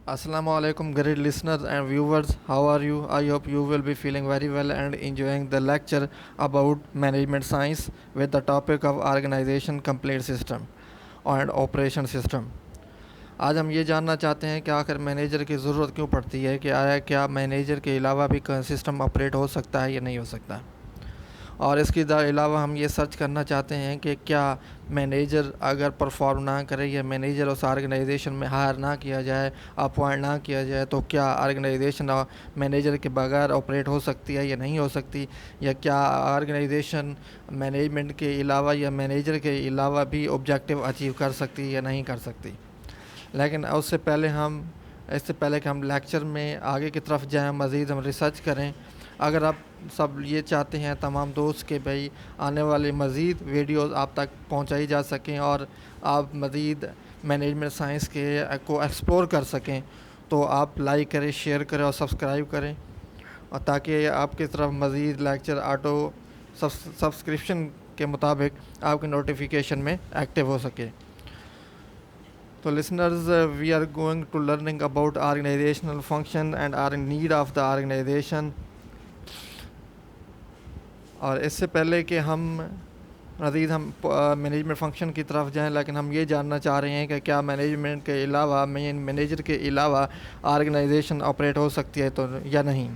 Assalamu alaikum, great listeners and viewers. How are you? I hope you will be feeling very well and enjoying the lecture about management science with the topic of organization complete system and operation system. آج ہم یہ جاننا چاہتے ہیں کہ آخر manager کی ضرورت کیوں پڑتی ہے کہ آیا کیا مینیجر کے علاوہ بھی سسٹم آپریٹ ہو سکتا ہے یا نہیں ہو سکتا، اور اس کے علاوہ ہم یہ سرچ کرنا چاہتے ہیں کہ کیا مینیجر اگر پرفارم نہ کرے یا مینیجر اس آرگنائزیشن میں ہائر نہ کیا جائے، اپوائنٹ نہ کیا جائے، تو کیا آرگنائزیشن مینیجر کے بغیر آپریٹ ہو سکتی ہے یا نہیں ہو سکتی، یا کیا آرگنائزیشن مینجمنٹ کے علاوہ یا مینیجر کے علاوہ بھی آبجیکٹیو اچیو کر سکتی یا نہیں کر سکتی۔ لیکن اس سے پہلے کہ ہم لیکچر میں آگے کی طرف جائیں، مزید ہم ریسرچ کریں، اگر آپ سب یہ چاہتے ہیں تمام دوست کہ بھئی آنے والی مزید ویڈیوز آپ تک پہنچائی جا سکیں اور آپ مزید مینجمنٹ سائنس کے کو ایکسپلور کر سکیں، تو آپ لائک کریں، شیئر کریں اور سبسکرائب کریں، اور تاکہ آپ کی طرف مزید لیکچر آٹو سبسکرپشن کے مطابق آپ کی نوٹیفیکیشن میں ایکٹیو ہو سکے۔ تو listeners, we are going to learning about organizational function and need of the organization. اور اس سے پہلے کہ ہم مینجمنٹ فنکشن کی طرف جائیں، لیکن ہم یہ جاننا چاہ رہے ہیں کہ کیا مینجمنٹ کے علاوہ مینیجر کے علاوہ آرگنائزیشن آپریٹ ہو سکتی ہے تو یا نہیں۔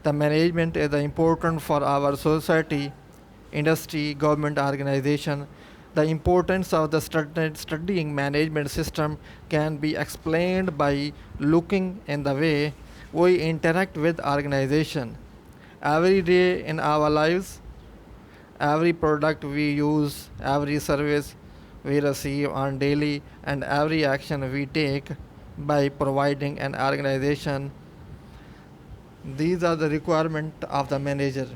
The management is important for our society, industry, government organization. The importance of the studying management system can be explained by looking in the way we interact with organization. Every day in our lives, every product we use, every service we receive on daily, and every action we take by providing an organization, these are the requirement of the manager.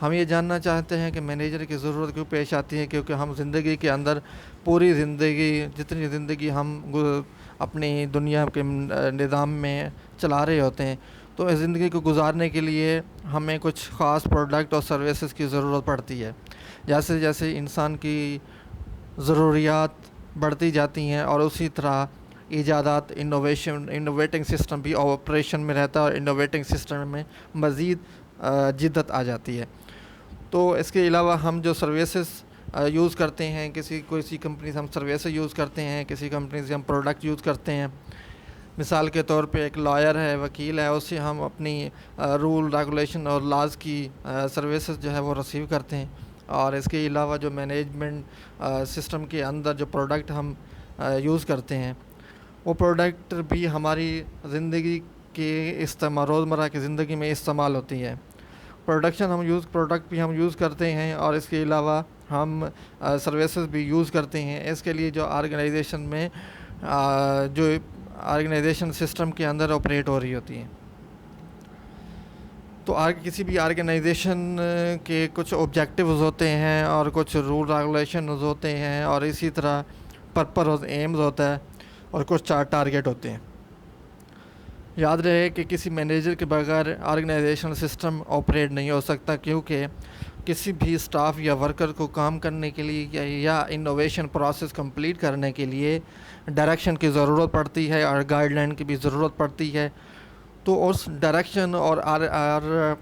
ہم یہ جاننا چاہتے ہیں کہ manager کی ضرورت کیوں پیش آتی ہے، کیونکہ ہم زندگی کے اندر پوری زندگی جتنی زندگی ہم اپنی دنیا کے نظام میں چلا رہے ہوتے ہیں، تو اس زندگی کو گزارنے کے لیے ہمیں کچھ خاص پروڈکٹ اور سروسز کی ضرورت پڑتی ہے۔ جیسے جیسے انسان کی ضروریات بڑھتی جاتی ہیں اور اسی طرح ایجادات، انوویٹنگ سسٹم بھی آپریشن میں رہتا ہے اور انوویٹنگ سسٹم میں مزید جدت آ جاتی ہے۔ تو اس کے علاوہ ہم جو سروسز یوز کرتے ہیں، کسی کمپنی سے ہم سروسز یوز کرتے ہیں، کسی کمپنی سے ہم پروڈکٹ یوز کرتے ہیں۔ مثال کے طور پہ ایک لائر ہے، وکیل ہے، اس سے ہم اپنی رول ریگولیشن اور لاز کی سروسز جو ہے وہ ریسیو کرتے ہیں۔ اور اس کے علاوہ جو مینجمنٹ سسٹم کے اندر جو پروڈکٹ ہم یوز کرتے ہیں، وہ پروڈکٹ بھی ہماری زندگی کے روزمرہ کی زندگی میں استعمال ہوتی ہے۔ پروڈکٹ بھی ہم یوز کرتے ہیں، اور اس کے علاوہ ہم سروسز بھی یوز کرتے ہیں۔ اس کے لیے جو آرگنائزیشن میں جو آرگنائزیشن سسٹم کے اندر آپریٹ ہو رہی ہوتی ہیں، تو کسی بھی آرگنائزیشن کے کچھ آبجیکٹیوز ہوتے ہیں اور کچھ رول ریگولیشنز ہوتے ہیں، اور اسی طرح پرپز ایمز ہوتا ہے، اور کچھ ٹارگیٹ ہوتے ہیں۔ یاد رہے کہ کسی مینیجر کے بغیر آرگنائزیشن سسٹم آپریٹ نہیں ہو سکتا، کیونکہ کسی بھی اسٹاف یا ورکر کو کام کرنے کے لیے یا انوویشن پروسیس کمپلیٹ کرنے کے لیے ڈائریکشن کی ضرورت پڑتی ہے اور گائیڈ لائن کی بھی ضرورت پڑتی ہے۔ تو اس ڈائریکشن اور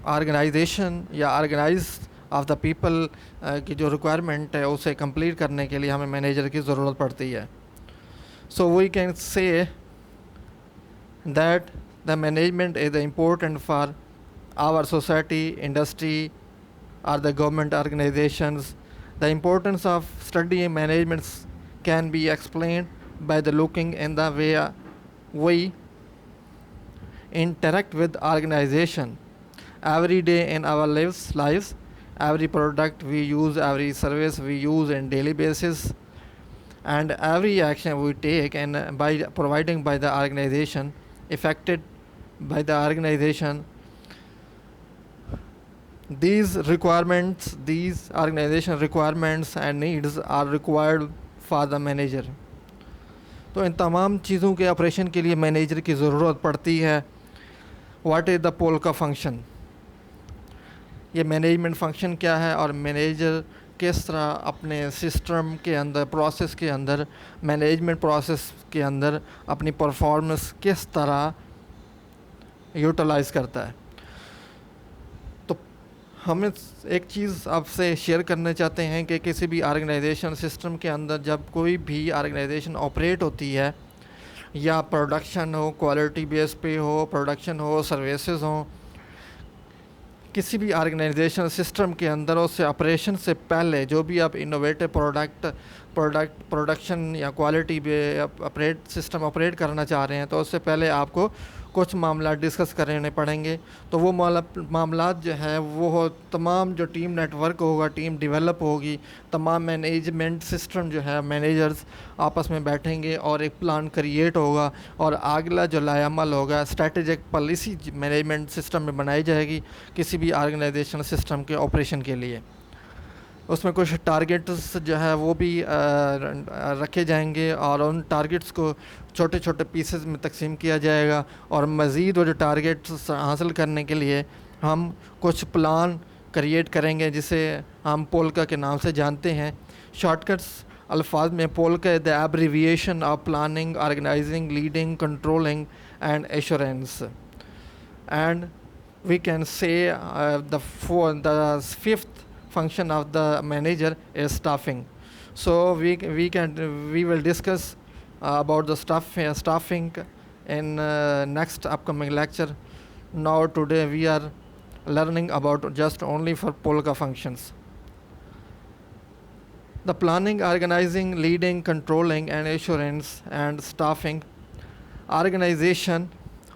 آرگنائزیشن یا آرگنائز آف دا پیپل کی جو ریکوائرمنٹ ہے اسے کمپلیٹ کرنے کے لیے ہمیں مینیجر کی ضرورت پڑتی ہے۔ So we can say that the management is important for our society, industry, or the government organizations. The importance of studying management can be explained by the looking in the way we interact with organization. Every day in our lives, every product we use, every service we use on daily basis, and every action we take and by providing by the organization affected by the organization, these organization requirements and needs are required for the manager. تو ان تمام چیزوں کے operation کے لیے manager کی ضرورت پڑتی ہے۔ واٹ از دا پول کا فنکشن، یہ مینجمنٹ فنکشن کیا ہے اور مینیجر کس طرح اپنے سسٹم کے اندر، پروسیس کے اندر، مینجمنٹ پروسیس کے اندر اپنی پرفارمنس کس طرح یوٹیلائز کرتا ہے. تو ہم ایک چیز آپ سے شیئر کرنا چاہتے ہیں کہ کسی بھی آرگنائزیشن سسٹم کے اندر جب کوئی بھی آرگنائزیشن آپریٹ ہوتی ہے، یا پروڈکشن ہو، کوالٹی بیس پہ ہو، پروڈکشن ہو، سروسز ہوں، کسی بھی آرگنائزیشن سسٹم کے اندر اس سے آپریشن سے پہلے جو بھی آپ انوویٹو پروڈکشن یا کوالٹی سسٹم آپریٹ کرنا چاہ رہے ہیں، تو اس سے پہلے آپ کو کچھ معاملات ڈسکس کرنے پڑیں گے. تو وہ معاملات جو ہے وہ تمام جو ٹیم نیٹ ورک ہوگا، ٹیم ڈیولپ ہوگی، تمام مینجمنٹ سسٹم جو ہے، مینیجرز آپس میں بیٹھیں گے اور ایک پلان کریٹ ہوگا، اور اگلا جو لائحہ عمل ہوگا اسٹریٹجک پالیسی مینجمنٹ سسٹم میں بنائی جائے گی کسی بھی آرگنائزیشن سسٹم کے آپریشن کے لیے. اس میں کچھ ٹارگیٹس جو ہے وہ بھی رکھے جائیں گے، اور ان ٹارگیٹس کو چھوٹے چھوٹے پیسز میں تقسیم کیا جائے گا، اور مزید وہ جو ٹارگیٹس حاصل کرنے کے لیے ہم کچھ پلان کریٹ کریں گے، جسے ہم پولکا کے نام سے جانتے ہیں. شارٹ کٹس الفاظ میں POLCA is the abbreviation of planning, organizing, leading, controlling and assurance. And we can say the fifth function of the manager is staffing. So we will discuss about the staffing in next upcoming lecture. Now today we are learning about just only for Polka functions. The planning, organizing, leading, controlling and assurance and staffing. Organization.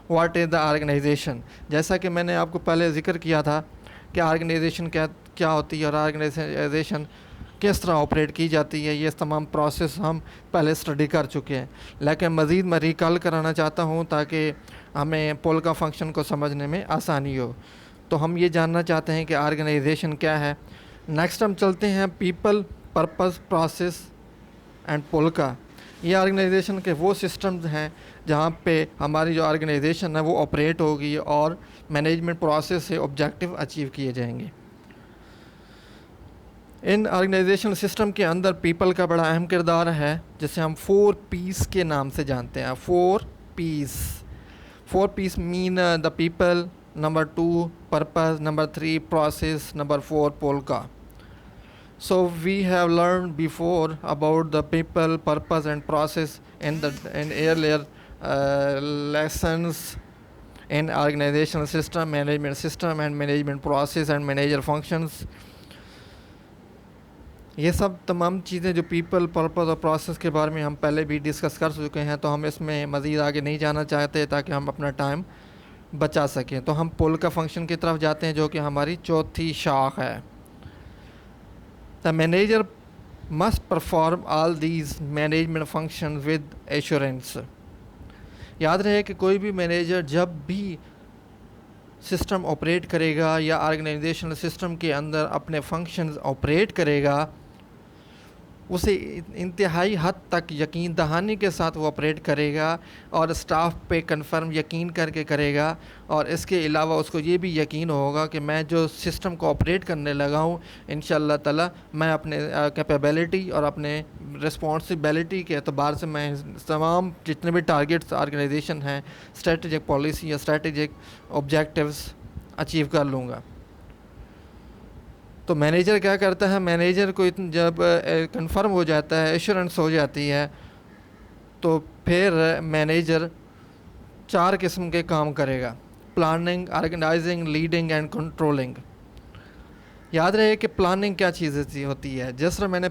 What is the organization. جیسا کہ میں نے آپ کو پہلے ذکر کیا تھا کہ آرگنائزیشن کیا ہوتی ہے اور آرگنائزیشن کس طرح آپریٹ کی جاتی ہے، یہ تمام پروسیس ہم پہلے اسٹڈی کر چکے ہیں، لیکن مزید میں ریکال کرانا چاہتا ہوں تاکہ ہمیں پولکا فنکشن کو سمجھنے میں آسانی ہو. تو ہم یہ جاننا چاہتے ہیں کہ آرگنائزیشن کیا ہے. نیکسٹ ہم چلتے ہیں people, purpose, process and POLCA. یہ آرگنائزیشن کے وہ سسٹمز ہیں جہاں پہ ہماری جو آرگنائزیشن ہے وہ آپریٹ ہوگی اور مینجمنٹ پروسیس سے آبجیکٹیو اچیو کیے جائیں گے. ان آرگنائزیشن سسٹم کے اندر پیپل کا بڑا اہم کردار ہے، جسے ہم 4 P's کے نام سے جانتے ہیں. 4 P's mean the people, number 2 purpose, number 3 process, number 4 POLCA. So we have learned before about the people, purpose and process in earlier lessons in organizational system, management system and management process and manager functions. یہ سب تمام چیزیں جو people, purpose اور process کے بارے میں ہم پہلے بھی ڈسکس کر چکے ہیں، تو ہم اس میں مزید آگے نہیں جانا چاہتے تاکہ ہم اپنا ٹائم بچا سکیں. تو ہم پولکا فنکشن کی طرف جاتے ہیں جو کہ ہماری چوتھی شاخ ہے. The manager must perform all these management functions with assurance. یاد رہے کہ کوئی بھی مینیجر جب بھی سسٹم آپریٹ کرے گا یا آرگنائزیشنل سسٹم کے اندر اپنے فنکشنز آپریٹ کرے گا، اسے انتہائی حد تک یقین دہانی کے ساتھ وہ آپریٹ کرے گا اور اسٹاف پہ کنفرم یقین کر کے کرے گا. اور اس کے علاوہ اس کو یہ بھی یقین ہوگا کہ میں جو سسٹم کو آپریٹ کرنے لگا ہوں انشاءاللہ تعالی میں اپنے کیپیبلٹی اور اپنے رسپانسبلٹی کے اعتبار سے میں تمام جتنے بھی ٹارگیٹس آرگنائزیشن ہیں، اسٹریٹجک پالیسی یا اسٹریٹجک آبجیکٹیوز اچیو کر لوں گا. تو مینیجر کیا کرتا ہے؟ مینیجر کو جب کنفرم ہو جاتا ہے، ایشورنس ہو جاتی ہے، تو پھر مینیجر 4 قسم کے کام کرے گا: planning, organizing, leading and controlling. یاد رہے کہ پلاننگ کیا چیز ہوتی ہے. جس طرح میں نے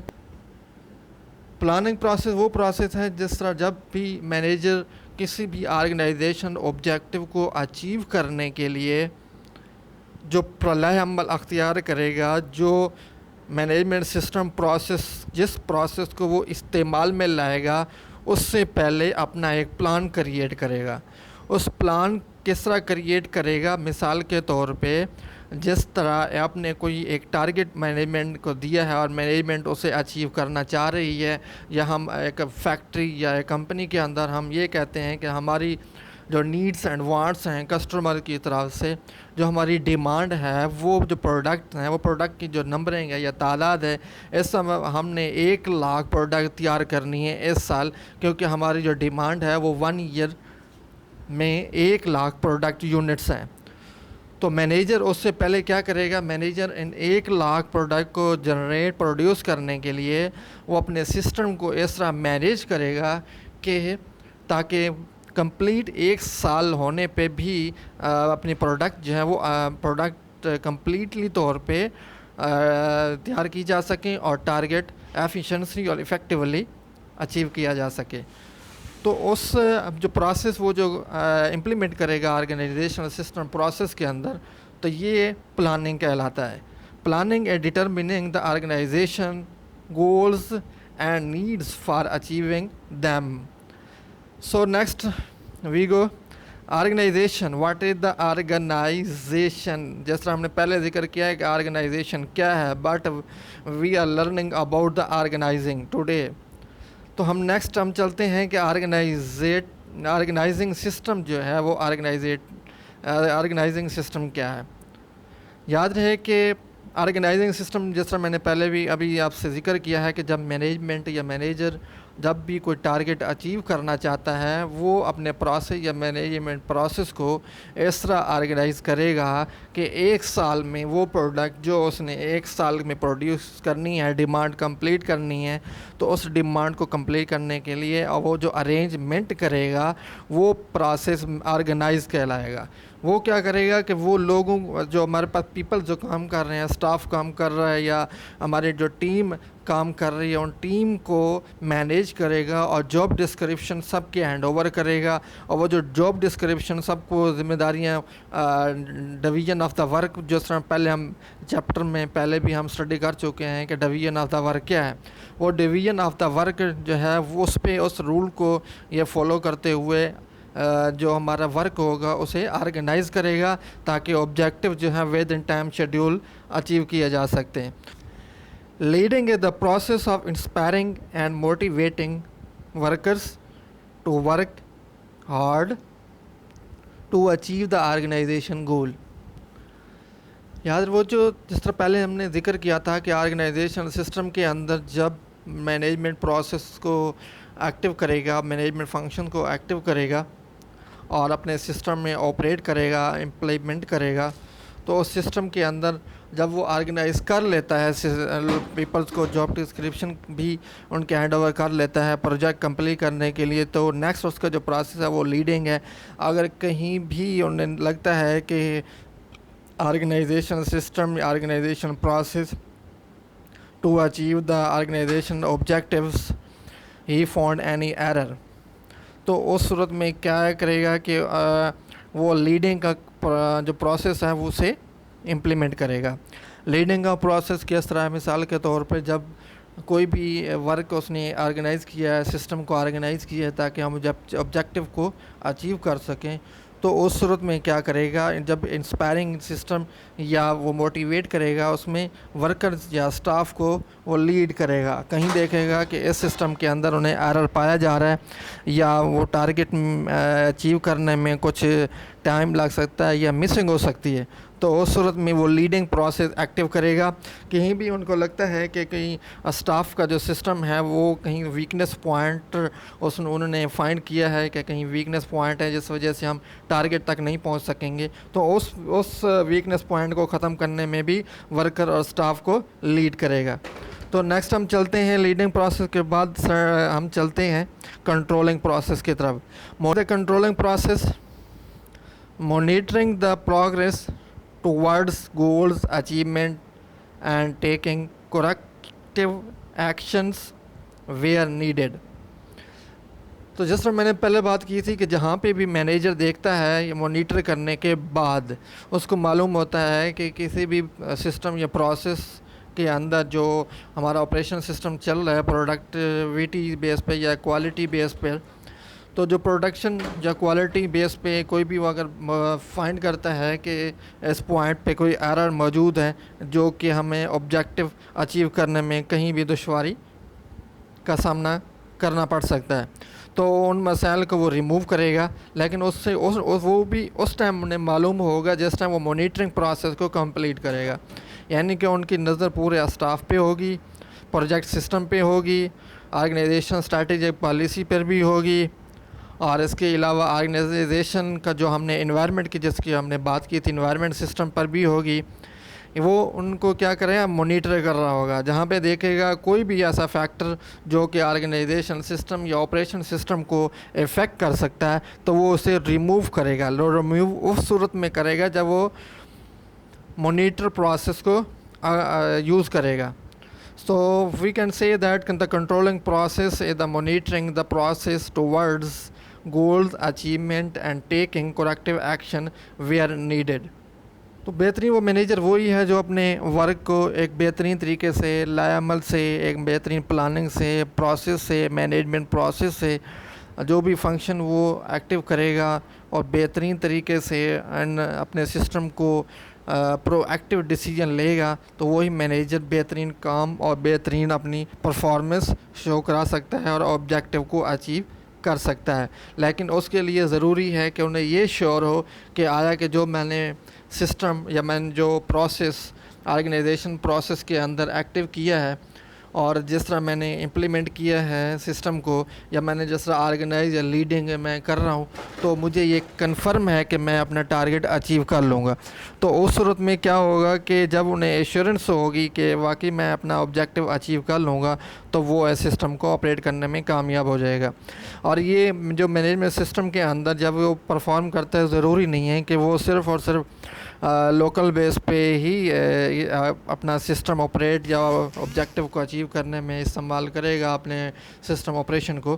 پلاننگ پروسیس وہ پروسیس ہے جس طرح جب بھی مینیجر کسی بھی آرگنائزیشن آبجیکٹیو کو اچیو کرنے کے لیے جو لائحہ عمل اختیار کرے گا، جو مینجمنٹ سسٹم پروسیس جس پروسیس کو وہ استعمال میں لائے گا، اس سے پہلے اپنا ایک پلان کریٹ کرے گا. اس پلان کس طرح کریٹ کرے گا؟ مثال کے طور پہ جس طرح آپ نے کوئی ایک ٹارگیٹ مینجمنٹ کو دیا ہے اور مینجمنٹ اسے اچیو کرنا چاہ رہی ہے، یا ہم ایک فیکٹری یا ایک کمپنی کے اندر ہم یہ کہتے ہیں کہ ہماری جو نیڈس اینڈ وانٹس ہیں کسٹمر کی طرف سے، جو ہماری ڈیمانڈ ہے، وہ جو پروڈکٹ ہیں، وہ پروڈکٹ کی جو نمبرنگ ہے یا تعداد ہے، اس سمے ہم نے 1,00,000 پروڈکٹ تیار کرنی ہے اس سال، کیونکہ ہماری جو ڈیمانڈ ہے وہ 1 ایئر میں 1,00,000 پروڈکٹ یونٹس ہیں۔ تو مینیجر اس سے پہلے کیا کرے گا؟ مینیجر ان 1,00,000 پروڈکٹ کو پروڈیوس کرنے کے لیے وہ اپنے سسٹم کو اس طرح مینیج کرے گا کہ تاکہ کمپلیٹ 1 سال ہونے پہ بھی اپنے پروڈکٹ جو ہے وہ پروڈکٹ کمپلیٹلی طور پہ تیار کی جا سکیں اور ٹارگیٹ ایفیشنسی اور افیکٹولی اچیو کیا جا سکے۔ تو اس جو پروسیس وہ جو امپلیمنٹ کرے گا آرگنائزیشنل سسٹم پروسیس کے اندر، تو یہ پلاننگ کہلاتا ہے۔ Planning a determining the organization goals and needs for achieving them. So next we go organization. What is the organization? جس طرح ہم نے پہلے ذکر کیا ہے کہ آرگنائزیشن کیا ہے، but we are learning about the organizing today. تو ہم نیکسٹ چلتے ہیں کہ آرگنائزنگ سسٹم جو ہے وہ آرگنائزنگ سسٹم کیا ہے۔ یاد رہے کہ آرگنائزنگ سسٹم جس طرح میں نے پہلے بھی ابھی آپ سے ذکر کیا ہے کہ جب مینجمنٹ یا مینیجر جب بھی کوئی ٹارگیٹ اچیو کرنا چاہتا ہے، وہ اپنے پروسیس یا مینجمنٹ پروسیس کو اس طرح آرگنائز کرے گا کہ 1 سال میں وہ پروڈکٹ جو اس نے 1 سال میں پروڈیوس کرنی ہے، ڈیمانڈ کمپلیٹ کرنی ہے، تو اس ڈیمانڈ کو کمپلیٹ کرنے کے لیے اور وہ جو ارینجمنٹ کرے گا وہ پروسیس آرگنائز کہلائے گا۔ وہ کیا کرے گا کہ وہ لوگوں جو ہمارے پاس پیپل جو کام کر رہے ہیں، اسٹاف کام کر رہا ہے یا ہماری جو ٹیم کام کر رہی ہے، ان ٹیم کو مینیج کرے گا اور جاب ڈسکرپشن سب کے ہینڈ اوور کرے گا، اور وہ جو جاب ڈسکرپشن سب کو ذمہ داریاں ڈویژن آف دا ورک، جس طرح پہلے ہم چیپٹر میں پہلے بھی ہم اسٹڈی کر چکے ہیں کہ ڈویژن آف دا ورک کیا ہے، وہ ڈویژن آف دا ورک جو ہے وہ اس پہ اس رول کو یہ فالو کرتے ہوئے جو ہمارا ورک ہوگا اسے آرگنائز کرے گا تاکہ آبجیکٹیو جو ہے within time schedule achieve کیا جا سکتے ہیں۔ Leading is the process of inspiring and motivating workers to work hard to achieve the organization goal. یاد وہ جو جس طرح پہلے ہم نے ذکر کیا تھا کہ آرگنائزیشن سسٹم کے اندر جب مینجمنٹ پروسیس کو ایکٹیو کرے گا، مینجمنٹ فنکشن کو ایکٹیو کرے گا اور اپنے سسٹم میں آپریٹ کرے گا، امپلیمنٹ کرے گا، تو اس سسٹم کے اندر جب وہ آرگنائز کر لیتا ہے پیپلز کو، جاب ڈسکرپشن بھی ان کے ہینڈ اوور کر لیتا ہے پروجیکٹ کمپلیٹ کرنے کے لیے، تو نیکسٹ اس کا جو پروسیس ہے وہ لیڈنگ ہے۔ اگر کہیں بھی انہیں لگتا ہے کہ آرگنائزیشن سسٹم یا organization process to achieve the organization objectives ہی فاؤنڈ اینی ایرر، تو اس صورت میں کیا کرے گا کہ وہ لیڈنگ کا جو پروسیس ہے وہ اسے امپلیمنٹ کرے گا۔ لیڈنگ کا پروسیس کس طرح؟ مثال کے طور پہ جب کوئی بھی ورک اس نے آرگنائز کیا ہے، سسٹم کو آرگنائز کیا ہے تاکہ ہم جب آبجیکٹیو کو اچیو کر سکیں، تو اس صورت میں کیا کرے گا؟ جب انسپائرنگ سسٹم یا وہ موٹیویٹ کرے گا، اس میں ورکرز یا اسٹاف کو وہ لیڈ کرے گا۔ کہیں دیکھے گا کہ اس سسٹم کے اندر انہیں ایرر پایا جا رہا ہے یا وہ ٹارگیٹ اچیو کرنے میں کچھ ٹائم لگ سکتا ہے یا مسنگ ہو سکتی ہے، تو اس صورت میں وہ لیڈنگ پروسیس ایکٹیو کرے گا۔ کہیں بھی ان کو لگتا ہے کہ کہیں اسٹاف کا جو سسٹم ہے وہ کہیں ویکنیس پوائنٹ انہوں نے فائنڈ کیا ہے کہ کہیں ویکنیس پوائنٹ ہے جس وجہ سے ہم ٹارگیٹ تک نہیں پہنچ سکیں گے، تو اس ویکنیس پوائنٹ کو ختم کرنے میں بھی ورکر اور اسٹاف کو لیڈ کرے گا۔ تو نیکسٹ ہم چلتے ہیں لیڈنگ پروسیس کے بعد ہم چلتے ہیں کنٹرولنگ پروسیس کی طرف۔ Controlling process monitoring the progress towards goals achievement and taking corrective actions where needed۔ تو جس طرح میں نے پہلے بات کی تھی کہ جہاں پہ بھی مینیجر دیکھتا ہے یا مانیٹر کرنے کے بعد اس کو معلوم ہوتا ہے کہ کسی بھی سسٹم یا پروسیس کے اندر جو ہمارا آپریشن سسٹم چل رہا ہے پروڈکٹیویٹی بیس پہ یا کوالٹی بیس پہ، تو جو پروڈکشن یا کوالٹی بیس پہ کوئی بھی اگر فائنڈ کرتا ہے کہ اس پوائنٹ پہ کوئی ایرر موجود ہے جو کہ ہمیں آبجیکٹیو اچیو کرنے میں کہیں بھی دشواری کا سامنا کرنا پڑ سکتا ہے، تو ان مسائل کو وہ ریموو کرے گا، لیکن اس سے وہ بھی اس ٹائم انہیں معلوم ہوگا جس ٹائم وہ مانیٹرنگ پروسیس کو کمپلیٹ کرے گا، یعنی کہ ان کی نظر پورے اسٹاف پہ ہوگی، پروجیکٹ سسٹم پہ ہوگی، آرگنائزیشن اسٹریٹجک پالیسی پر بھی ہوگی، اور اس کے علاوہ آرگنائزیشن کا جو ہم نے انوائرمنٹ کی جس کی ہم نے بات کی تھی انوائرمنٹ سسٹم پر بھی ہوگی۔ وہ ان کو کیا کرے گا، مانیٹر کر رہا ہوگا، جہاں پہ دیکھے گا کوئی بھی ایسا فیکٹر جو کہ آرگنائزیشن سسٹم یا آپریشن سسٹم کو افیکٹ کر سکتا ہے تو وہ اسے ریموو کرے گا۔ ریموو اس صورت میں کرے گا جب وہ مانیٹر پروسیس کو یوز کرے گا۔ So we can say that the controlling process is the monitoring the process towards goals achievement and taking corrective action where needed۔ تو بہترین وہ مینیجر وہی ہے جو اپنے ورک کو ایک بہترین طریقے سے لائے عمل سے، ایک بہترین پلاننگ سے، پروسیس سے، مینجمنٹ پروسیس سے جو بھی فنکشن وہ ایکٹیو کرے گا اور بہترین طریقے سے اپنے سسٹم کو پرو ایکٹیو ڈیسیجن لے گا، تو وہی مینیجر بہترین کام اور بہترین اپنی پرفارمنس شو کرا سکتا ہے اور آبجیکٹیو کو اچیو کر سکتا ہے۔ لیکن اس کے لیے ضروری ہے کہ انہیں یہ شیور ہو کہ آیا کہ جو میں نے سسٹم یا میں نے جو پروسیس آرگنائزیشن پروسیس کے اندر ایکٹیو کیا ہے اور جس طرح میں نے امپلیمنٹ کیا ہے سسٹم کو، یا میں نے جس طرح آرگنائز یا لیڈنگ میں کر رہا ہوں، تو مجھے یہ کنفرم ہے کہ میں اپنا ٹارگیٹ اچیو کر لوں گا۔ تو اس صورت میں کیا ہوگا کہ جب انہیں ایشورنس ہوگی کہ واقعی میں اپنا آبجیکٹیو اچیو کر لوں گا، تو وہ اس سسٹم کو آپریٹ کرنے میں کامیاب ہو جائے گا۔ اور یہ جو مینجمنٹ سسٹم کے اندر جب وہ پرفارم کرتا ہے، ضروری نہیں ہے کہ وہ صرف اور صرف لوکل بیس پہ ہی اپنا سسٹم آپریٹ یا آبجیکٹیو کو اچیو کرنے میں استعمال کرے گا اپنے سسٹم آپریشن کو۔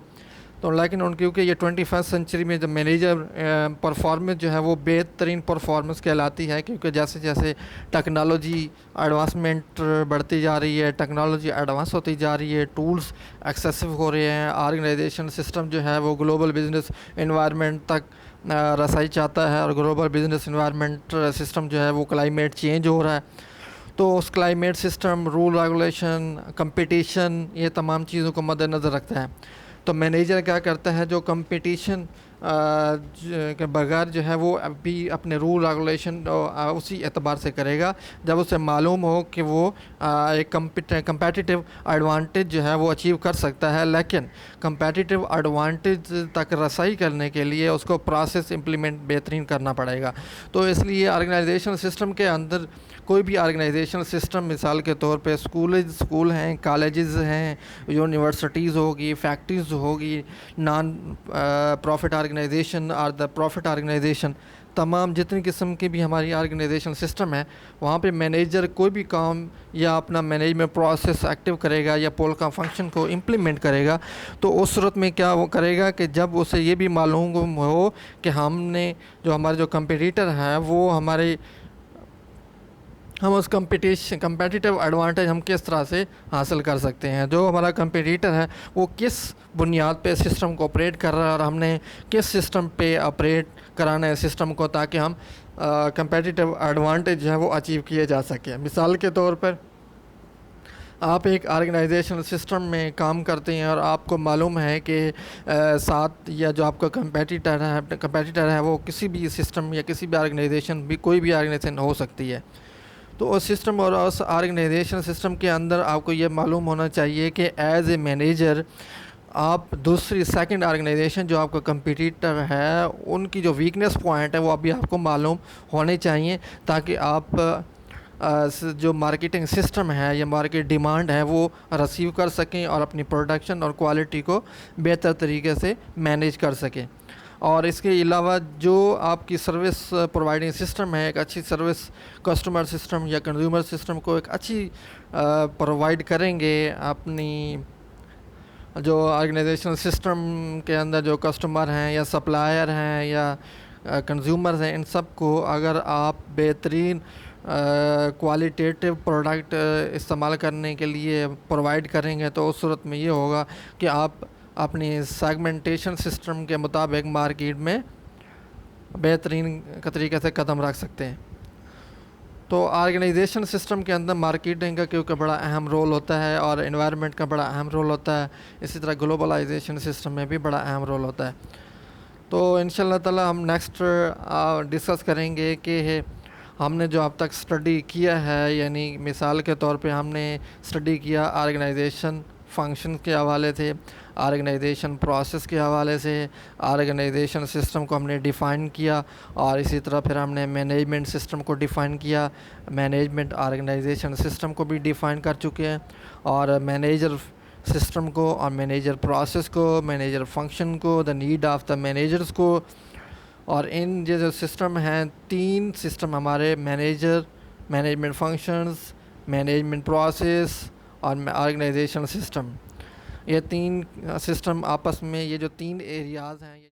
تو لیکن کیونکہ یہ 21 سنچری میں جب مینیجر پرفارمنس جو ہے وہ بہترین پرفارمنس کہلاتی ہے، کیونکہ جیسے جیسے ٹیکنالوجی ایڈوانسمنٹ بڑھتی جا رہی ہے، ٹیکنالوجی ایڈوانس ہوتی جا رہی ہے، ٹولز ایکسیسو ہو رہے ہیں، آرگنائزیشن سسٹم جو ہے وہ گلوبل بزنس انوائرمنٹ تک رسائی چاہتا ہے، اور گلوبل بزنس انوائرمنٹ سسٹم جو ہے وہ کلائمیٹ چینج ہو رہا ہے، تو اس climate system, rule regulation, competition, یہ تمام چیزوں کو مد نظر رکھتا ہے۔ تو مینیجر کیا کرتا ہے، جو کمپٹیشن کے بغیر جو ہے وہ ابھی اپنے رول ریگولیشن اسی اعتبار سے کرے گا جب اسے معلوم ہو کہ وہ ایک کمپیٹیٹیو ایڈوانٹیج جو ہے وہ اچیو کر سکتا ہے، لیکن کمپیٹیٹیو ایڈوانٹیج تک رسائی کرنے کے لیے اس کو پروسیس امپلیمنٹ بہترین کرنا پڑے گا۔ تو اس لیے آرگنائزیشن سسٹم کے اندر کوئی بھی آرگنائزیشن سسٹم، مثال کے طور پہ اسکول ہیں، کالجز ہیں، یونیورسٹیز ہوگی، فیکٹریز ہوگی، نان پروفٹ آرگنائزیشن اور دا پروفٹ آرگنائزیشن، تمام جتنی قسم کی بھی ہماری آرگنائزیشن سسٹم ہے، وہاں پہ مینیجر کوئی بھی کام یا اپنا مینجمنٹ پروسیس ایکٹیو کرے گا یا پول کا فنکشن کو امپلیمنٹ کرے گا، تو اس صورت میں کیا وہ کرے گا کہ جب اسے یہ بھی معلوم ہو کہ ہمارے جو کمپیٹیٹر ہیں وہ ہم اس کمپیٹیٹیو ایڈوانٹیج ہم کس طرح سے حاصل کر سکتے ہیں، جو ہمارا کمپیٹیٹر ہے وہ کس بنیاد پہ سسٹم کو آپریٹ کر رہا ہے اور ہم نے کس سسٹم پہ آپریٹ کرانا ہے سسٹم کو، تاکہ ہم کمپیٹیٹیو ایڈوانٹیج جو ہے وہ اچیو کیے جا سکیں۔ مثال کے طور پر آپ ایک آرگنائزیشن سسٹم میں کام کرتے ہیں اور آپ کو معلوم ہے کہ ساتھ یا جو آپ کا کمپیٹیٹر ہے وہ کسی بھی سسٹم یا کسی بھی آرگنائزیشن بھی کوئی بھی آرگنائزیشن ہو سکتی ہے، تو اس سسٹم اور اس آرگنائزیشن سسٹم کے اندر آپ کو یہ معلوم ہونا چاہیے کہ ایز اے مینیجر آپ دوسری سیکنڈ آرگنائزیشن جو آپ کا کمپیٹیٹر ہے ان کی جو ویکنیس پوائنٹ ہے وہ ابھی آپ کو معلوم ہونے چاہیے، تاکہ آپ جو مارکیٹنگ سسٹم ہے یا مارکیٹ ڈیمانڈ ہے وہ ریسیو کر سکیں اور اپنی پروڈکشن اور کوالٹی کو بہتر طریقے سے مینیج کر سکیں۔ اور اس کے علاوہ جو آپ کی سروس پرووائڈنگ سسٹم ہے، ایک اچھی سروس کسٹمر سسٹم یا کنزیومر سسٹم کو ایک اچھی پرووائڈ کریں گے، اپنی جو آرگنائزیشنل سسٹم کے اندر جو کسٹمر ہیں یا سپلائر ہیں یا کنزیومرز ہیں، ان سب کو اگر آپ بہترین کوالٹیٹیو پروڈکٹ استعمال کرنے کے لیے پرووائڈ کریں گے، تو اس صورت میں یہ ہوگا کہ آپ اپنی سیگمنٹیشن سسٹم کے مطابق مارکیٹ میں بہترین طریقے سے قدم رکھ سکتے ہیں۔ تو آرگنائزیشن سسٹم کے اندر مارکیٹنگ کا کیونکہ بڑا اہم رول ہوتا ہے اور انوائرمنٹ کا بڑا اہم رول ہوتا ہے، اسی طرح گلوبلائزیشن سسٹم میں بھی بڑا اہم رول ہوتا ہے. تو انشاءاللہ تعالی ہم نیکسٹ ڈسکس کریں گے کہ ہم نے جو اب تک اسٹڈی کیا ہے، یعنی مثال کے طور پہ ہم نے اسٹڈی کیا آرگنائزیشن فنکشن کے حوالے سے، آرگنائزیشن پروسیس کے حوالے سے، آرگنائزیشن سسٹم کو ہم نے ڈیفائن کیا، اور اسی طرح پھر ہم نے مینجمنٹ سسٹم کو ڈیفائن کیا. مینجمنٹ آرگنائزیشن سسٹم کو بھی ڈیفائن کر چکے ہیں، اور مینیجر سسٹم کو اور مینیجر پروسیس کو، مینیجر فنکشن کو، the need of the managers کو. اور ان جو سسٹم ہیں، 3 سسٹم ہمارے مینجمنٹ فنکشنز، مینجمنٹ پروسیس اور آرگنائزیشن سسٹم، یہ 3 سسٹم آپس میں، یہ جو 3 ایریاز ہیں